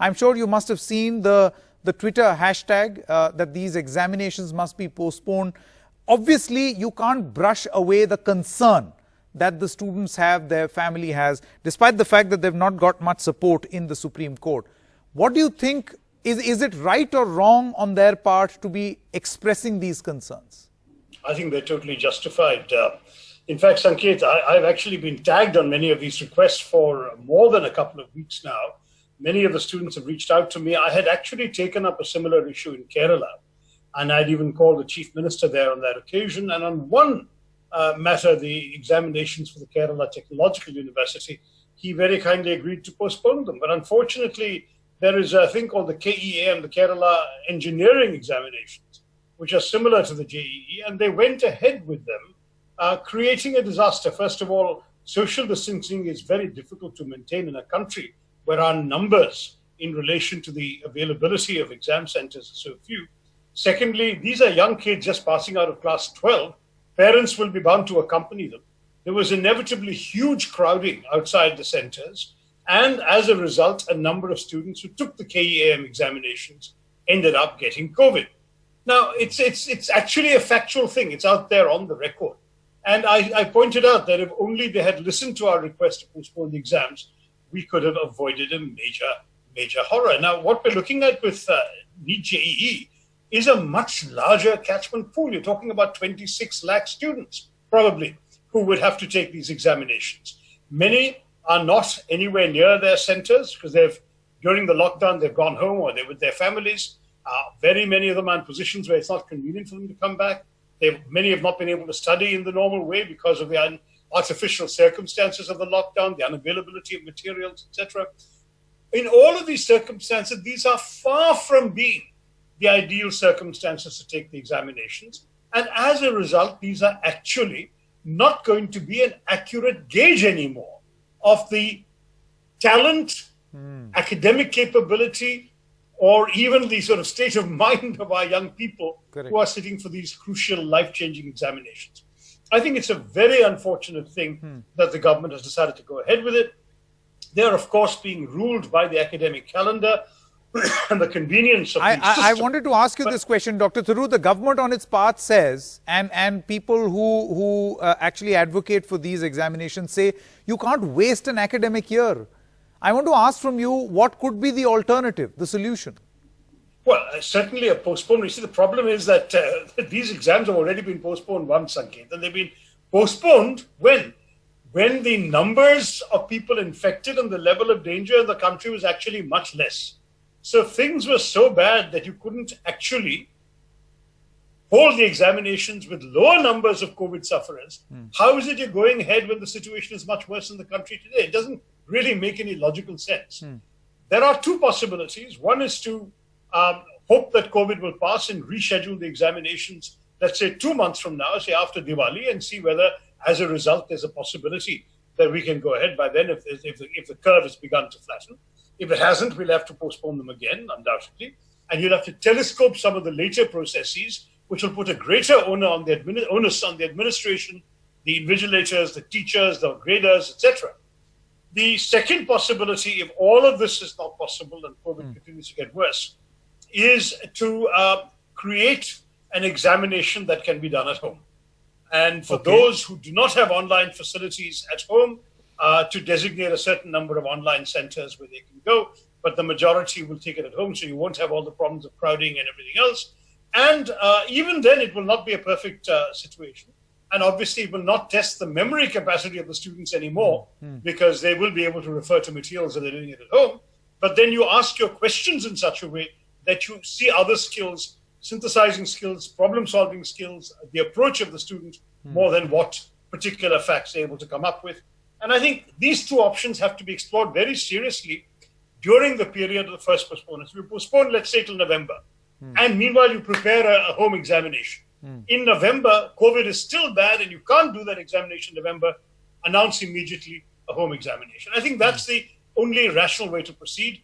I'm sure you must have seen the Twitter hashtag that these examinations must be postponed. Obviously, you can't brush away the concern that the students have, their family has, despite the fact that they've not got much support in the Supreme Court. What do you think, is it right or wrong on their part to be expressing these concerns? I think they're totally justified. In fact, Sanket, I've actually been tagged on many of these requests for more than a couple of weeks now. Many of the students have reached out to me. I had actually taken up a similar issue in Kerala, and I'd even called the chief minister there on that occasion. And on one matter, the examinations for the Kerala Technological University, he very kindly agreed to postpone them. But unfortunately, there is a thing called the KEAM, the Kerala Engineering Examinations, which are similar to the JEE, and they went ahead with them, creating a disaster. First of all, social distancing is very difficult to maintain in a country where our numbers in relation to the availability of exam centers are so few. Secondly, these are young kids just passing out of class 12. Parents will be bound to accompany them. There was inevitably huge crowding outside the centers. And as a result, a number of students who took the KEAM examinations ended up getting COVID. Now, it's actually a factual thing. It's out there on the record. And I pointed out that if only they had listened to our request to postpone the exams, we could have avoided a major horror. Now, what we're looking at with NEET JEE is a much larger catchment pool. You're talking about 26 lakh students, probably, who would have to take these examinations. Many are not anywhere near their centers because during the lockdown, they've gone home or they're with their families. Very many of them are in positions where it's not convenient for them to come back. Many have not been able to study in the normal way because of the artificial circumstances of the lockdown, the unavailability of materials, etc. In all of these circumstances, these are far from being the ideal circumstances to take the examinations. And as a result, these are actually not going to be an accurate gauge anymore of the talent, academic capability, or even the sort of state of mind of our young people who are sitting for these crucial life-changing examinations. I think it's a very unfortunate thing that the government has decided to go ahead with it. They're, of course, being ruled by the academic calendar and the convenience of the system. I wanted to ask you this question, Dr. Tharoor. The government on its part says, and people who actually advocate for these examinations say, you can't waste an academic year. I want to ask from you, what could be the alternative, the solution? Well, certainly a postponement. You see, the problem is that these exams have already been postponed once, Sanket, and they've been postponed when the numbers of people infected and the level of danger in the country was actually much less. So things were so bad that you couldn't actually hold the examinations with lower numbers of COVID sufferers. How is it you're going ahead when the situation is much worse in the country today? It doesn't really make any logical sense. There are two possibilities. One is to hope that COVID will pass and reschedule the examinations, let's say 2 months from now, say after Diwali, and see whether, as a result, there's a possibility that we can go ahead by then if the curve has begun to flatten. If it hasn't, we'll have to postpone them again, undoubtedly. And you'll have to telescope some of the later processes, which will put a greater onus on the administration, the invigilators, the teachers, the graders, etc. The second possibility, if all of this is not possible and COVID continues to get worse, is to create an examination that can be done at home. And for those who do not have online facilities at home, to designate a certain number of online centers where they can go, but the majority will take it at home, so you won't have all the problems of crowding and everything else. And even then, it will not be a perfect situation. And obviously, it will not test the memory capacity of the students anymore because they will be able to refer to materials that they're doing it at home. But then you ask your questions in such a way that you see other skills, synthesizing skills, problem-solving skills, the approach of the student more than what particular facts they're able to come up with. And I think these two options have to be explored very seriously during the period of the first postponement. So we postpone, let's say, till November. And meanwhile, you prepare a home examination. In November, COVID is still bad and you can't do that examination in November. Announce immediately a home examination. I think that's the only rational way to proceed.